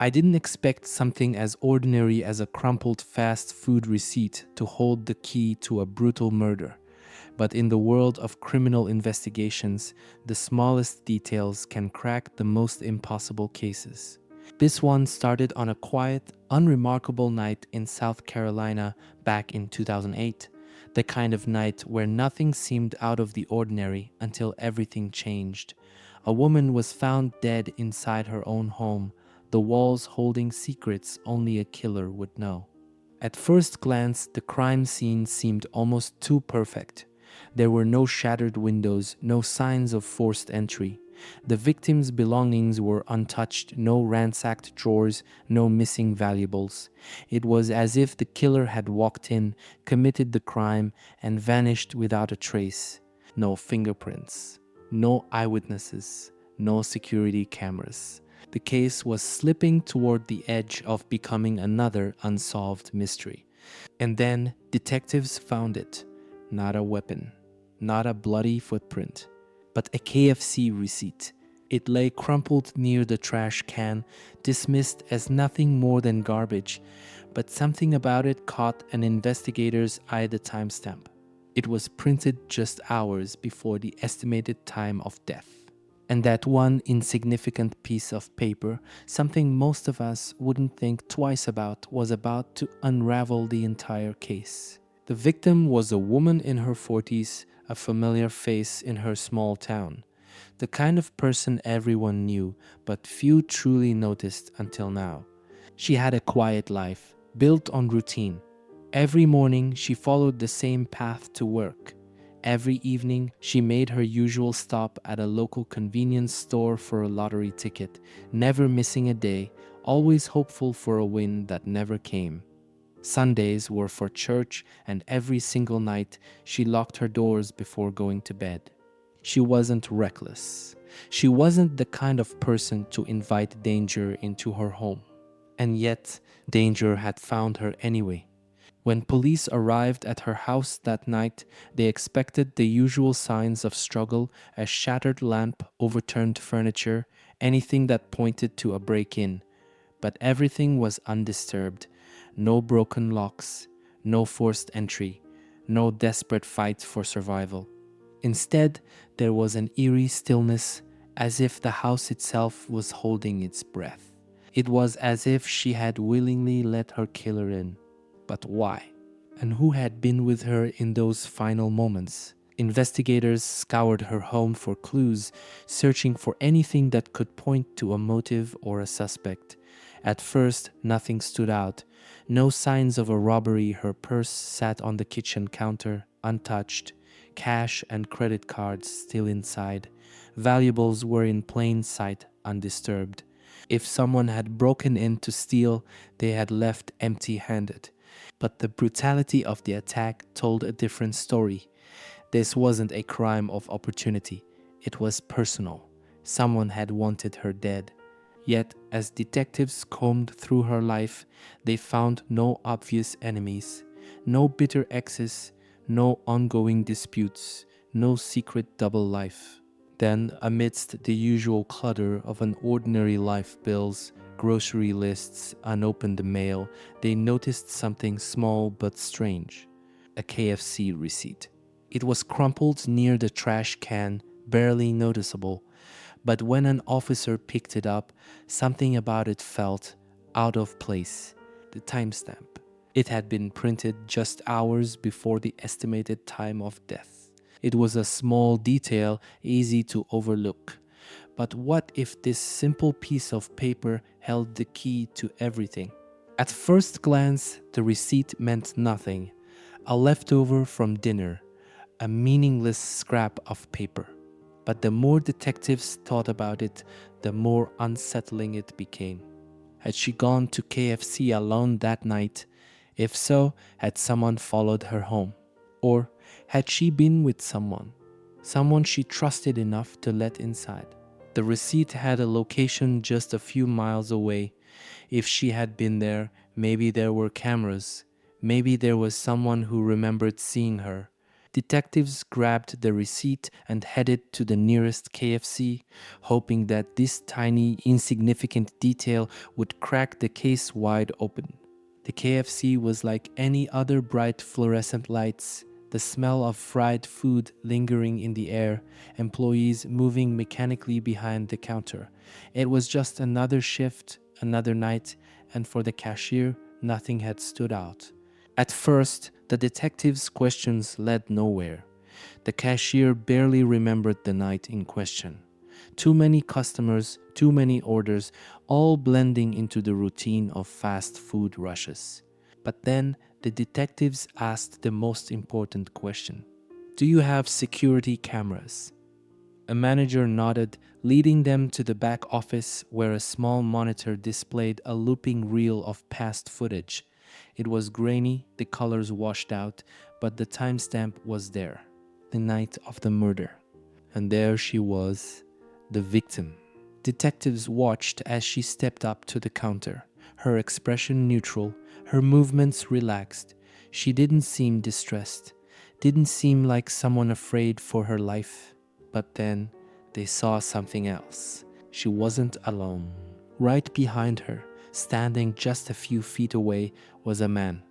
I didn't expect something as ordinary as a crumpled fast food receipt to hold the key to a brutal murder. But in the world of criminal investigations, the smallest details can crack the most impossible cases. This one started on a quiet, unremarkable night in South Carolina back in 2008. The kind of night where nothing seemed out of the ordinary until everything changed. A woman was found dead inside her own home, the walls holding secrets only a killer would know. At first glance, the crime scene seemed almost too perfect. There were no shattered windows, no signs of forced entry. The victim's belongings were untouched, no ransacked drawers, no missing valuables. It was as if the killer had walked in, committed the crime, and vanished without a trace. No fingerprints, no eyewitnesses, no security cameras. The case was slipping toward the edge of becoming another unsolved mystery. And then detectives found it. Not a weapon, not a bloody footprint, but a KFC receipt. It lay crumpled near the trash can, dismissed as nothing more than garbage, but something about it caught an investigator's eye. The timestamp. It was printed just hours before the estimated time of death. And that one insignificant piece of paper, something most of us wouldn't think twice about, was about to unravel the entire case. The victim was a woman in her 40s, a familiar face in her small town. The kind of person everyone knew, but few truly noticed until now. She had a quiet life, built on routine. Every morning, she followed the same path to work. Every evening, she made her usual stop at a local convenience store for a lottery ticket, never missing a day, always hopeful for a win that never came. Sundays were for church, and every single night she locked her doors before going to bed. She wasn't reckless. She wasn't the kind of person to invite danger into her home. And yet, danger had found her anyway. When police arrived at her house that night, they expected the usual signs of struggle: a shattered lamp, overturned furniture, anything that pointed to a break-in. But everything was undisturbed. No broken locks, no forced entry, no desperate fight for survival. Instead, there was an eerie stillness, as if the house itself was holding its breath. It was as if she had willingly let her killer in. But why? And who had been with her in those final moments? Investigators scoured her home for clues, searching for anything that could point to a motive or a suspect. At first, nothing stood out. No signs of a robbery. Her purse sat on the kitchen counter, untouched. Cash and credit cards still inside. Valuables were in plain sight, undisturbed. If someone had broken in to steal, they had left empty-handed. But the brutality of the attack told a different story. This wasn't a crime of opportunity. It was personal. Someone had wanted her dead. Yet, as detectives combed through her life, they found no obvious enemies, no bitter exes, no ongoing disputes, no secret double life. Then, amidst the usual clutter of an ordinary life: bills, grocery lists, unopened mail, they noticed something small but strange: a KFC receipt. It was crumpled near the trash can, barely noticeable. But when an officer picked it up, something about it felt out of place. The timestamp. It had been printed just hours before the estimated time of death. It was a small detail, easy to overlook. But what if this simple piece of paper held the key to everything? At first glance, the receipt meant nothing. A leftover from dinner, a meaningless scrap of paper. But the more detectives thought about it, the more unsettling it became. Had she gone to KFC alone that night? If so, had someone followed her home? Or had she been with someone? Someone she trusted enough to let inside? The receipt had a location just a few miles away. If she had been there, maybe there were cameras. Maybe there was someone who remembered seeing her. Detectives grabbed the receipt and headed to the nearest KFC, hoping that this tiny, insignificant detail would crack the case wide open. The KFC was like any other bright fluorescent lights, the smell of fried food lingering in the air, employees moving mechanically behind the counter. It was just another shift, another night, and for the cashier, nothing had stood out. At first, the detective's questions led nowhere. The cashier barely remembered the night in question. Too many customers, too many orders, all blending into the routine of fast food rushes. But then the detectives asked the most important question. Do you have security cameras? A manager nodded, leading them to the back office where a small monitor displayed a looping reel of past footage. It was grainy, the colors washed out, but the timestamp was there. The night of the murder. And there she was, the victim. Detectives watched as she stepped up to the counter, her expression neutral, her movements relaxed. She didn't seem distressed, didn't seem like someone afraid for her life. But then they saw something else. She wasn't alone. Right behind her, standing just a few feet away, was a man.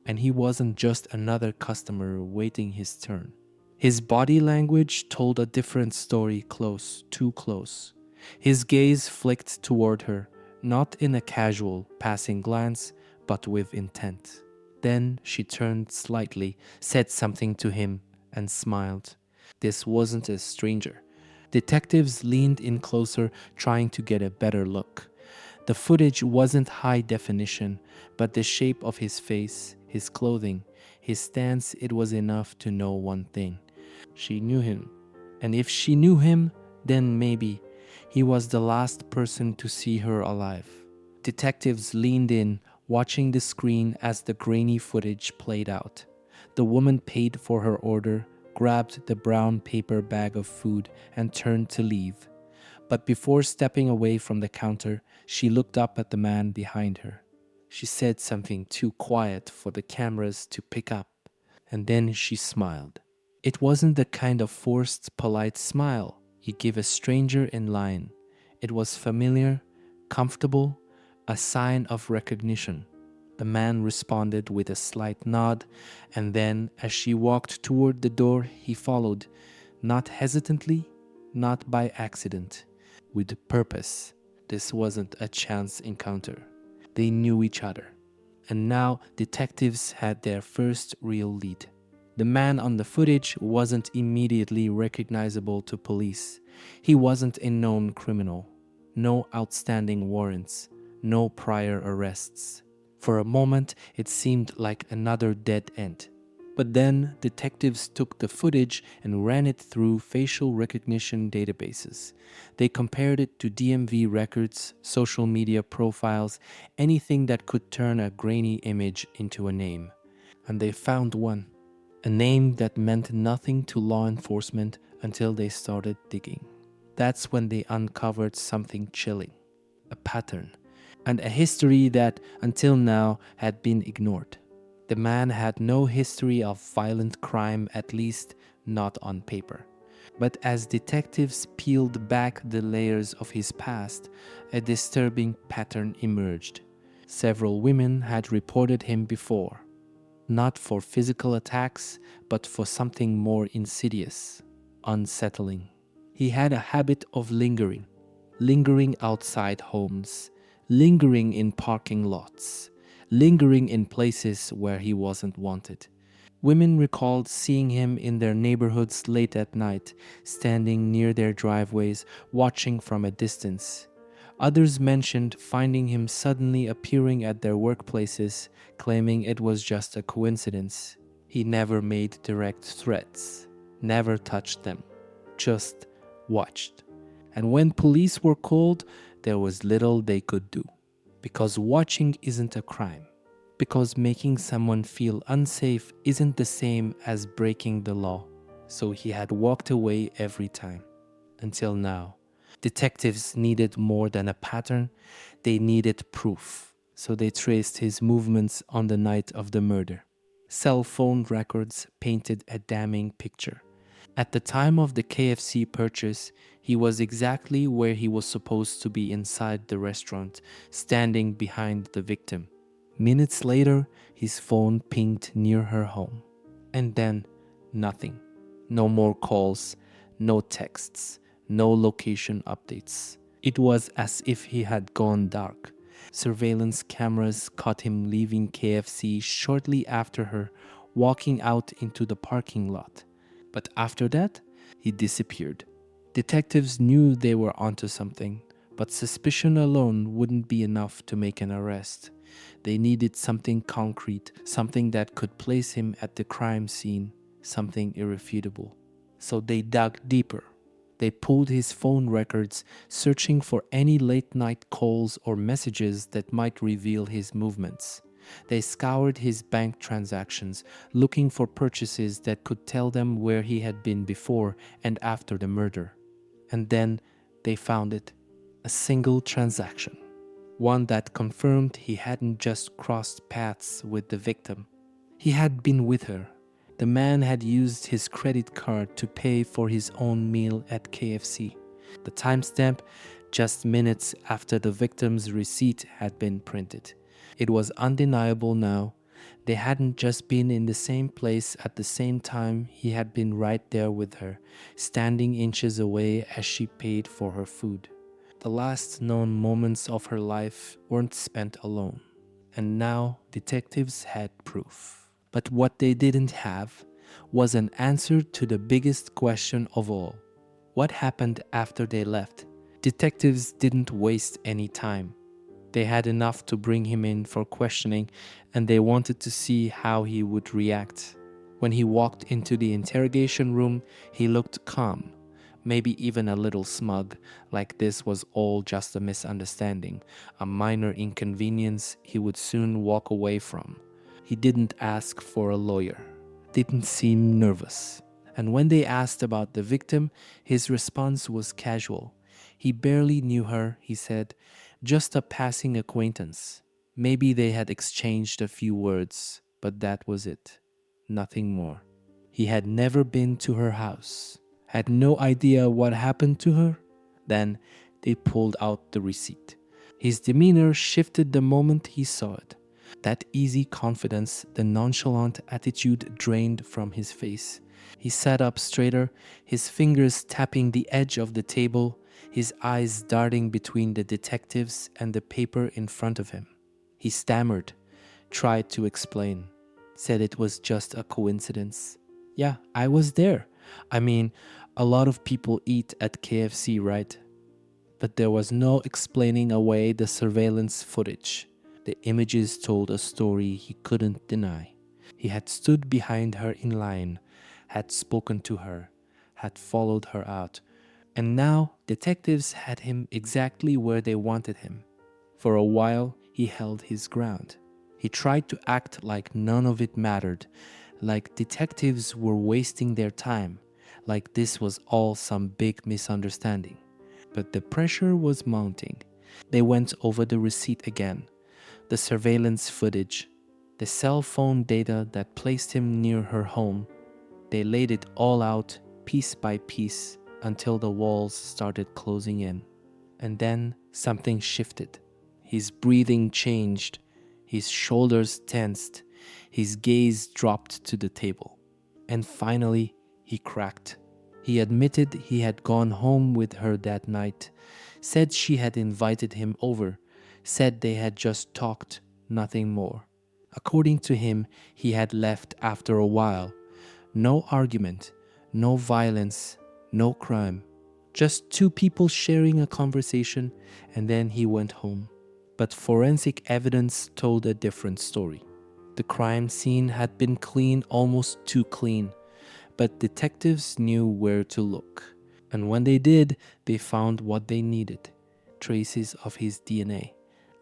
And he wasn't just another customer waiting his turn. His body language told a different story close, too close. His gaze flicked toward her, not in a casual, passing glance, but with intent. Then she turned slightly, said something to him, and smiled. This wasn't a stranger. Detectives leaned in closer, trying to get a better look. The footage wasn't high definition, but the shape of his face, his clothing, his stance, it was enough to know one thing. She knew him. And if she knew him, then maybe he was the last person to see her alive. Detectives leaned in, watching the screen as the grainy footage played out. The woman paid for her order, grabbed the brown paper bag of food, and turned to leave. But before stepping away from the counter, she looked up at the man behind her. She said something too quiet for the cameras to pick up, and then she smiled. It wasn't the kind of forced, polite smile you give a stranger in line. It was familiar, comfortable, a sign of recognition. The man responded with a slight nod, and then, as she walked toward the door, he followed, not hesitantly, not by accident, with purpose. This wasn't a chance encounter. They knew each other. And now detectives had their first real lead. The man on the footage wasn't immediately recognizable to police. He wasn't a known criminal. No outstanding warrants. No prior arrests. For a moment, it seemed like another dead end. But then detectives took the footage and ran it through facial recognition databases. They compared it to DMV records, social media profiles, anything that could turn a grainy image into a name. And they found one. A name that meant nothing to law enforcement until they started digging. That's when they uncovered something chilling. A pattern. And a history that, until now, had been ignored. The man had no history of violent crime, at least not on paper. But as detectives peeled back the layers of his past, a disturbing pattern emerged. Several women had reported him before, not for physical attacks, but for something more insidious, unsettling. He had a habit of lingering outside homes, lingering in parking lots, lingering in places where he wasn't wanted. Women recalled seeing him in their neighborhoods late at night, standing near their driveways, watching from a distance. Others mentioned finding him suddenly appearing at their workplaces, claiming it was just a coincidence. He never made direct threats, never touched them, just watched. And when police were called, there was little they could do. Because watching isn't a crime. Because making someone feel unsafe isn't the same as breaking the law. So he had walked away every time. Until now. Detectives needed more than a pattern. They needed proof. So they traced his movements on the night of the murder. Cell phone records painted a damning picture. At the time of the KFC purchase, he was exactly where he was supposed to be inside the restaurant, standing behind the victim. Minutes later, his phone pinged near her home. And then, nothing. No more calls, no texts, no location updates. It was as if he had gone dark. Surveillance cameras caught him leaving KFC shortly after her, walking out into the parking lot. But after that, he disappeared. Detectives knew they were onto something, but suspicion alone wouldn't be enough to make an arrest. They needed something concrete, something that could place him at the crime scene, something irrefutable. So they dug deeper. They pulled his phone records, searching for any late night calls or messages that might reveal his movements. They scoured his bank transactions, looking for purchases that could tell them where he had been before and after the murder. And then they found it, a single transaction. One that confirmed he hadn't just crossed paths with the victim. He had been with her. The man had used his credit card to pay for his own meal at KFC. The timestamp, just minutes after the victim's receipt had been printed. It was undeniable now. They hadn't just been in the same place at the same time, he had been right there with her, standing inches away as she paid for her food. The last known moments of her life weren't spent alone. And now detectives had proof. But what they didn't have was an answer to the biggest question of all. What happened after they left? Detectives didn't waste any time. They had enough to bring him in for questioning, and they wanted to see how he would react. When he walked into the interrogation room, he looked calm, maybe even a little smug, like this was all just a misunderstanding, a minor inconvenience he would soon walk away from. He didn't ask for a lawyer, didn't seem nervous. And when they asked about the victim, his response was casual. He barely knew her, he said, just a passing acquaintance. Maybe they had exchanged a few words, but that was it. Nothing more. He had never been to her house, had no idea what happened to her. Then they pulled out the receipt. His demeanor shifted the moment he saw it. That easy confidence, the nonchalant attitude drained from his face. He sat up straighter, his fingers tapping the edge of the table, his eyes darting between the detectives and the paper in front of him. He stammered, tried to explain, said it was just a coincidence. Yeah, I was there. I mean, a lot of people eat at KFC, right? But there was no explaining away the surveillance footage. The images told a story he couldn't deny. He had stood behind her in line, had spoken to her, had followed her out, and now detectives had him exactly where they wanted him. For a while, he held his ground. He tried to act like none of it mattered, like detectives were wasting their time, like this was all some big misunderstanding. But the pressure was mounting. They went over the receipt again, the surveillance footage, the cell phone data that placed him near her home. They laid it all out piece by piece until the walls started closing in. And then something shifted. His breathing changed, his shoulders tensed, his gaze dropped to the table. And finally, he cracked. He admitted he had gone home with her that night, said she had invited him over, said they had just talked, nothing more. According to him, he had left after a while. No argument, no violence, no crime. Just two people sharing a conversation, and then he went home. But forensic evidence told a different story. The crime scene had been clean, almost too clean, but detectives knew where to look. And when they did, they found what they needed: traces of his DNA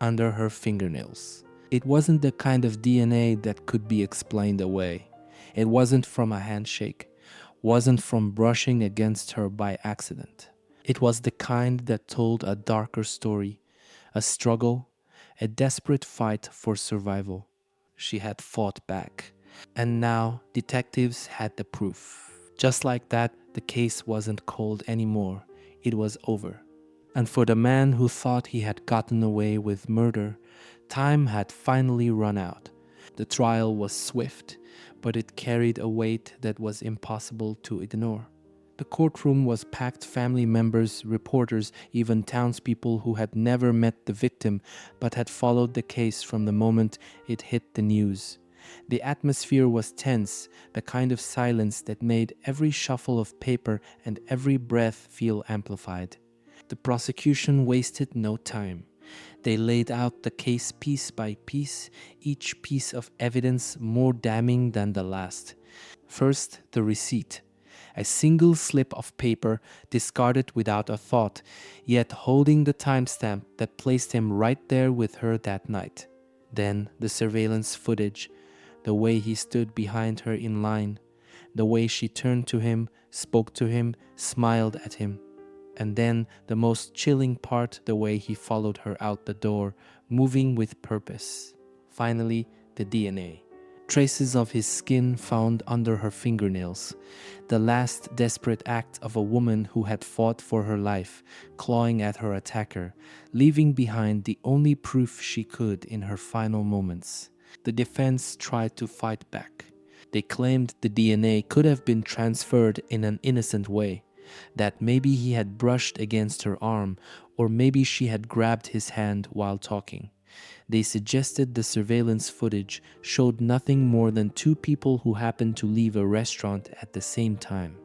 under her fingernails. It wasn't the kind of DNA that could be explained away. It wasn't from a handshake, wasn't from brushing against her by accident. It was the kind that told a darker story, a struggle, a desperate fight for survival. She had fought back, And now detectives had the proof. Just like that, the case wasn't cold anymore. It was over. And for the man who thought he had gotten away with murder, time had finally run out. The trial was swift, but it carried a weight that was impossible to ignore. The courtroom was packed family members, reporters, even townspeople who had never met the victim but had followed the case from the moment it hit the news. The atmosphere was tense, the kind of silence that made every shuffle of paper and every breath feel amplified. The prosecution wasted no time. They laid out the case piece by piece, each piece of evidence more damning than the last. First, the receipt. A single slip of paper discarded without a thought, yet holding the timestamp that placed him right there with her that night. Then the surveillance footage, the way he stood behind her in line, the way she turned to him, spoke to him, smiled at him. And then the most chilling part, the way he followed her out the door, moving with purpose. Finally, the DNA. Traces of his skin found under her fingernails. The last desperate act of a woman who had fought for her life, clawing at her attacker, leaving behind the only proof she could in her final moments. The defense tried to fight back. They claimed the DNA could have been transferred in an innocent way, that maybe he had brushed against her arm, or maybe she had grabbed his hand while talking. They suggested the surveillance footage showed nothing more than two people who happened to leave a restaurant at the same time.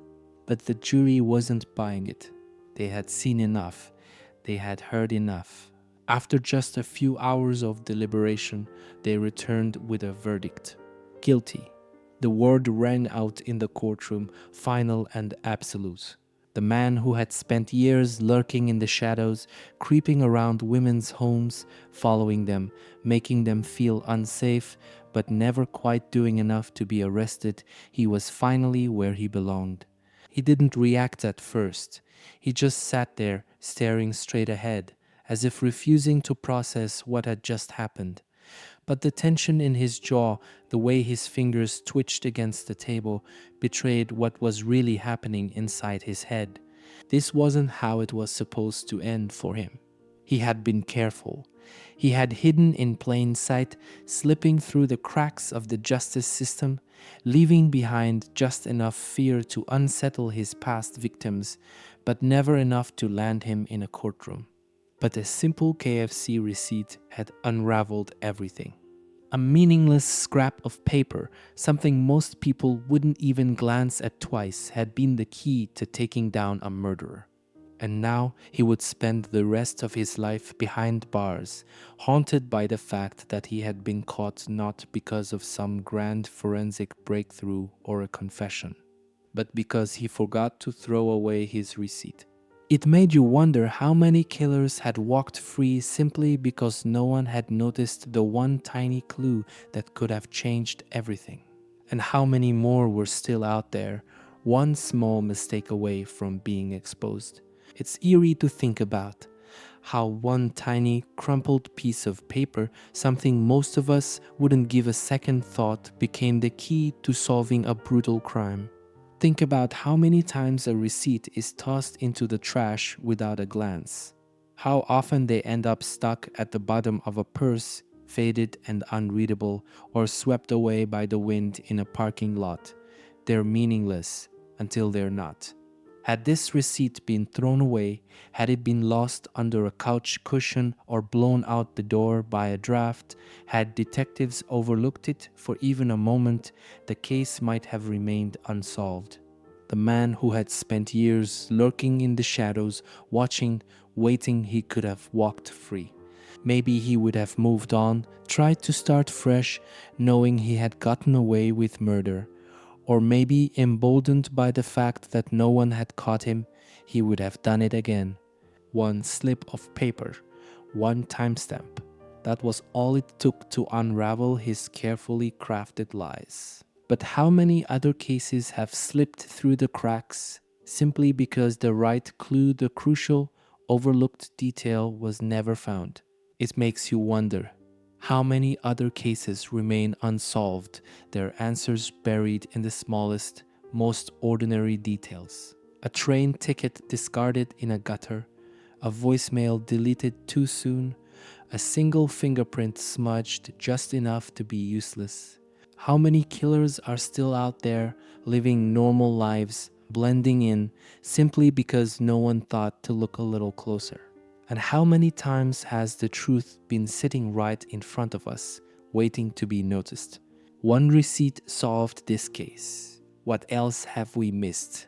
But the jury wasn't buying it. They had seen enough. They had heard enough. After just a few hours of deliberation, they returned with a verdict. Guilty. The word rang out in the courtroom, final and absolute. The man who had spent years lurking in the shadows, creeping around women's homes, following them, making them feel unsafe, but never quite doing enough to be arrested, he was finally where he belonged. He didn't react at first. He just sat there, staring straight ahead, as if refusing to process what had just happened. But the tension in his jaw, the way his fingers twitched against the table, betrayed what was really happening inside his head. This wasn't how it was supposed to end for him. He had been careful. He had hidden in plain sight, slipping through the cracks of the justice system, leaving behind just enough fear to unsettle his past victims, but never enough to land him in a courtroom. But a simple KFC receipt had unraveled everything. A meaningless scrap of paper, something most people wouldn't even glance at twice, had been the key to taking down a murderer. And now he would spend the rest of his life behind bars, haunted by the fact that he had been caught not because of some grand forensic breakthrough or a confession, but because he forgot to throw away his receipt. It made you wonder how many killers had walked free simply because no one had noticed the one tiny clue that could have changed everything. And how many more were still out there, one small mistake away from being exposed. It's eerie to think about how one tiny, crumpled piece of paper, something most of us wouldn't give a second thought, became the key to solving a brutal crime. Think about how many times a receipt is tossed into the trash without a glance. How often they end up stuck at the bottom of a purse, faded and unreadable, or swept away by the wind in a parking lot. They're meaningless until they're not. Had this receipt been thrown away, had it been lost under a couch cushion or blown out the door by a draft, had detectives overlooked it for even a moment, the case might have remained unsolved. The man who had spent years lurking in the shadows, watching, waiting, he could have walked free. Maybe he would have moved on, tried to start fresh, knowing he had gotten away with murder. Or maybe, emboldened by the fact that no one had caught him, he would have done it again. One slip of paper, one timestamp. That was all it took to unravel his carefully crafted lies. But how many other cases have slipped through the cracks simply because the right clue, the crucial, overlooked detail was never found? It makes you wonder, How many other cases remain unsolved, their answers buried in the smallest, most ordinary details? A train ticket discarded in a gutter, a voicemail deleted too soon, a single fingerprint smudged just enough to be useless. How many killers are still out there living normal lives, blending in simply because no one thought to look a little closer? And how many times has the truth been sitting right in front of us, waiting to be noticed? One receipt solved this case. What else have we missed?